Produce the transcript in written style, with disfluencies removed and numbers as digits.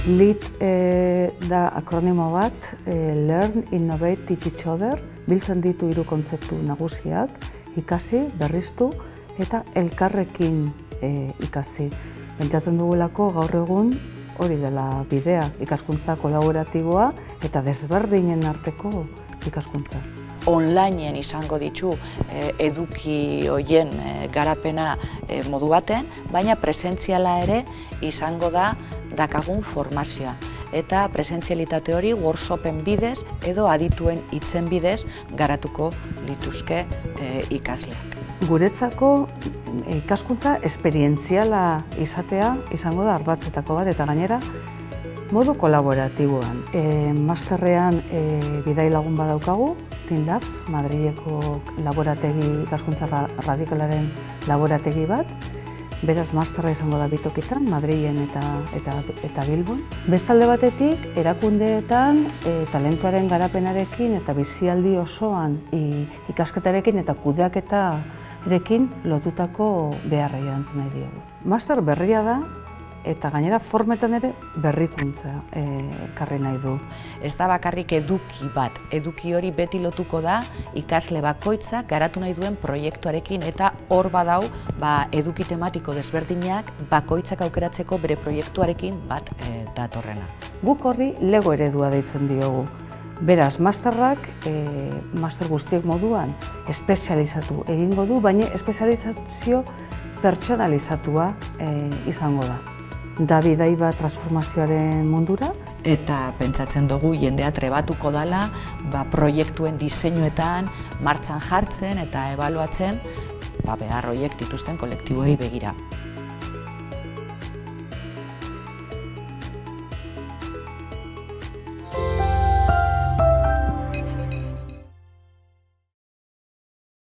LEAD da akronimo bat, Learn, Innovate, Teach Each Other, biltzen ditu 3 kontzeptu nagusiak, ikasi, berriztu eta elkarrekin ikasi. Pentsatzen dugulako gaur egun hori dela bidea, ikaskuntza kolaboratiboa eta desberdinen arteko ikaskuntza. Onlineen izango ditu eduki horien garapena modu baten, baina presentziala ere izango da dakagun formazioa. Eta presentzialitate hori workshopen bidez edo adituen hitzen bidez garatuko lituzke ikasleak. Guretzako ikaskuntza esperientziala izatea izango da ardatzetako bat eta gainera modu kolaboratiboan. Masterrean bidai lagun badaukagu, Team Labs, Madrileko laborategi, ikaskuntza radikalaren laborategi bat. Beraz, masterra izango da bitokitan, Madrilen eta Bilbon. Bestalde batetik, erakundeetan talentuaren garapenarekin eta bizialdi osoan ikasketarekin eta kudeaketarekin lotutako beharrei erantzun nahi diogu. Master berria da eta gainera formetan ere berrikuntza ekarri nahi du. Ez da bakarrik eduki bat, eduki hori beti lotuko da ikasle bakoitzak garatu nahi duen proiektuarekin eta hor badau eduki tematiko desberdinak bakoitzak aukeratzeko bere proiektuarekin bat datorrena. Guk horri Lego eredua deitzen diogu. Beraz, masterrak, master guztiek moduan espezializatu egingo du, baina espezializazio pertsonalizatua izango da. Da bidai bat transformazioaren mundura. Eta pentsatzen dugu jendea trebatuko dela proiektuen diseinuetan martxan jartzen eta ebaluatzen behar horiek dituzten kolektiboei begira.